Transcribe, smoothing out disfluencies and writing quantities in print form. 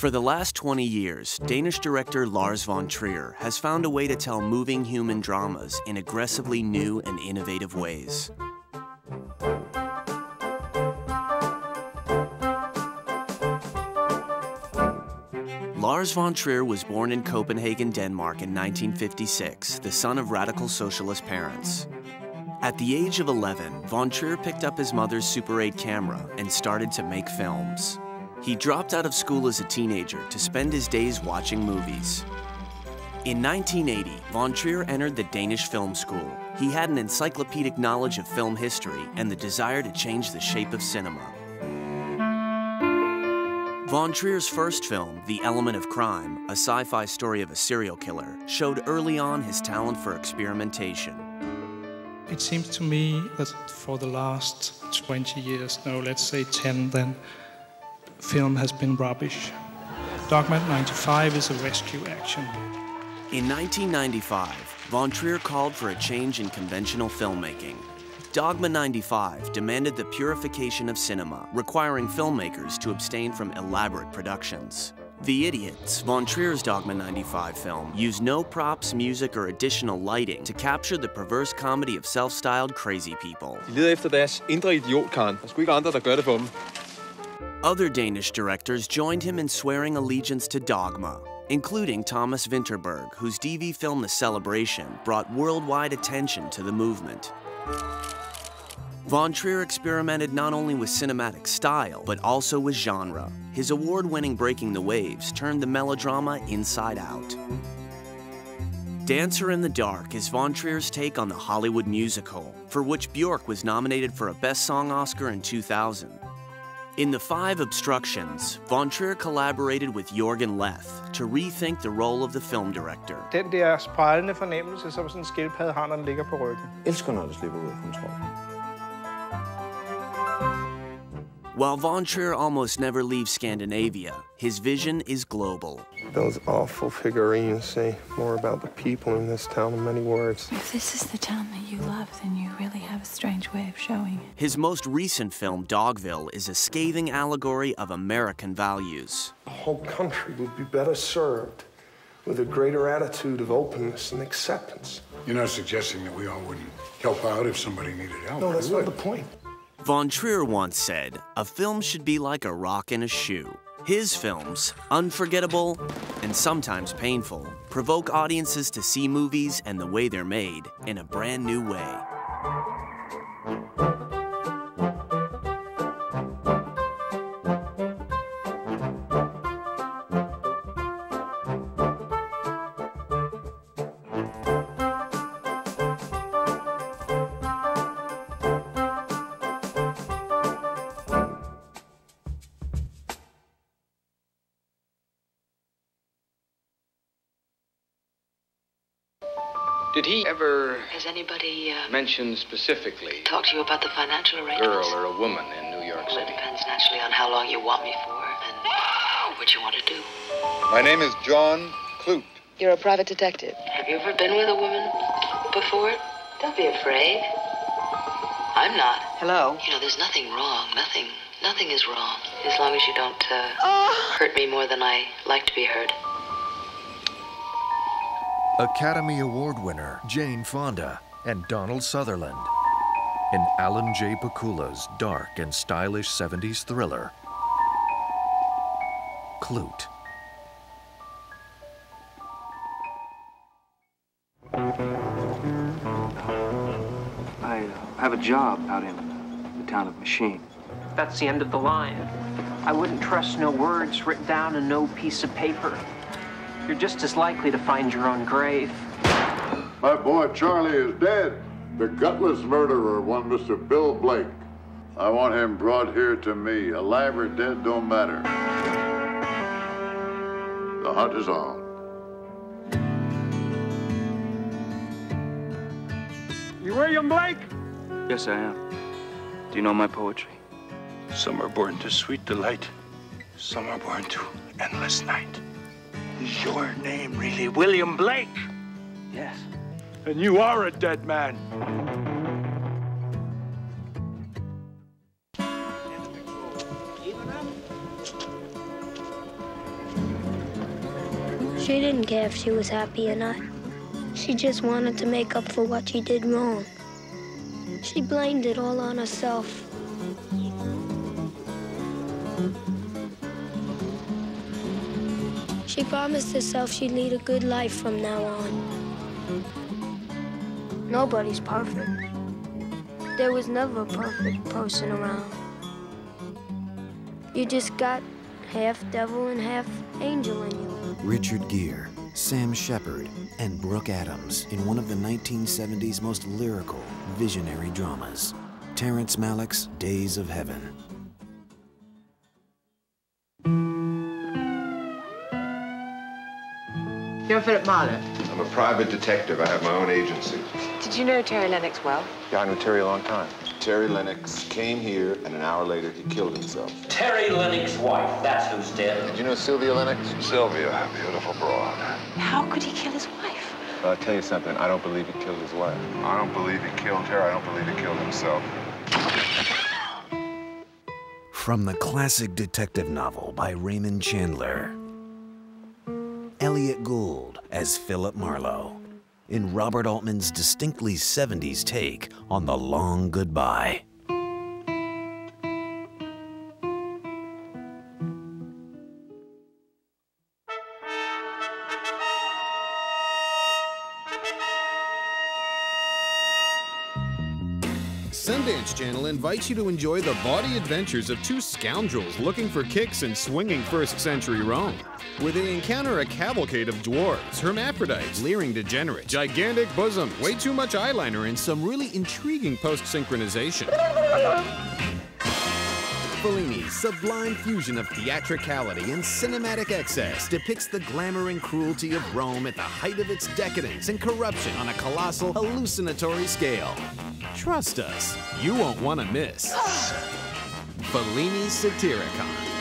For the last 20 years, Danish director Lars von Trier has found a way to tell moving human dramas in aggressively new and innovative ways. Lars von Trier was born in Copenhagen, Denmark in 1956, the son of radical socialist parents. At the age of 11, von Trier picked up his mother's Super 8 camera and started to make films. He dropped out of school as a teenager to spend his days watching movies. In 1980, von Trier entered the Danish film school. He had an encyclopedic knowledge of film history and the desire to change the shape of cinema. Von Trier's first film, The Element of Crime, a sci-fi story of a serial killer, showed early on his talent for experimentation. It seems to me that for the last 20 years, no, let's say 10 then, film has been rubbish. Dogma 95 is a rescue action. In 1995, von Trier called for a change in conventional filmmaking. Dogma 95 demanded the purification of cinema, requiring filmmakers to abstain from elaborate productions. The Idiots, von Trier's Dogma 95 film, used no props, music, or additional lighting to capture the perverse comedy of self-styled crazy people. De leder efter deres indre idiotkarn. Der er sgu ikke andre, der gør det for dem. Other Danish directors joined him in swearing allegiance to Dogma, including Thomas Vinterberg, whose DV film The Celebration brought worldwide attention to the movement. Von Trier experimented not only with cinematic style, but also with genre. His award-winning Breaking the Waves turned the melodrama inside out. Dancer in the Dark is von Trier's take on the Hollywood musical, for which Björk was nominated for a Best Song Oscar in 2000. In The Five Obstructions, von Trier collaborated with Jørgen Leth to rethink the role of the film director. Den der spejlende fornemmelse, som sådan en skildpadde har, når den ligger på ryggen. Elsker, når det slipper ud af kontrol. While von Trier almost never leaves Scandinavia, his vision is global. Those awful figurines say more about the people in this town than many words. If this is the town that you love, then you really have a strange way of showing it. His most recent film, Dogville, is a scathing allegory of American values. The whole country would be better served with a greater attitude of openness and acceptance. You're not suggesting that we all wouldn't help out if somebody needed help? No, that's not the point. Von Trier once said, "A film should be like a rock in a shoe." His films, unforgettable and sometimes painful, provoke audiences to see movies and the way they're made in a brand new way. Did he ever Has anybody mention specifically talked to you about the financial arrangements? girl or a woman in New York Well, it City? depends naturally on how long you want me for and what you want to do. My name is John Clute. You're a private detective. Have you ever been with a woman before? Don't be afraid. I'm not. Hello? You know, there's nothing wrong. Nothing is wrong. As long as you don't hurt me more than I like to be hurt. Academy Award winner Jane Fonda and Donald Sutherland in Alan J. Pakula's dark and stylish 70s thriller, Clute. I have a job out in the town of Machine. That's the end of the line. I wouldn't trust no words written down in no piece of paper. You're just as likely to find your own grave. My boy Charlie is dead. The gutless murderer, one Mr. Bill Blake. I want him brought here to me. Alive or dead, don't matter. The hunt is on. You William Blake? Yes, I am. Do you know my poetry? Some are born to sweet delight. Some are born to endless night. Is your name really William Blake? Yes. And you are a dead man. didn't care if she was happy or not. She just wanted to make up for what she did wrong. She blamed it all on herself. She promised herself she'd lead a good life from now on. Nobody's perfect. There was never a perfect person around. You just got half devil and half angel in you. Richard Gere, Sam Shepard, and Brooke Adams in one of the 1970s most lyrical, visionary dramas, Terrence Malick's Days of Heaven. You're Philip Marlowe. I'm a private detective. I have my own agency. Did you know Terry Lennox well? Yeah, I knew Terry a long time. Terry Lennox came here, and an hour later, he killed himself. Terry Lennox's wife, that's who's dead. Did you know Sylvia Lennox? Sylvia, beautiful broad. How could he kill his wife? I'll tell you something. I don't believe he killed his wife. I don't believe he killed her. I don't believe he killed himself. From the classic detective novel by Raymond Chandler, Elliot Gould as Philip Marlowe, in Robert Altman's distinctly 70s take on The Long Goodbye. Sundance Channel invites you to enjoy the bawdy adventures of two scoundrels looking for kicks in swinging first-century Rome, where they encounter a cavalcade of dwarves, hermaphrodites, leering degenerates, gigantic bosoms, way too much eyeliner, and some really intriguing post-synchronization. Fellini's sublime fusion of theatricality and cinematic excess depicts the glamour and cruelty of Rome at the height of its decadence and corruption on a colossal, hallucinatory scale. Trust us, you won't want to miss Fellini's Satyricon.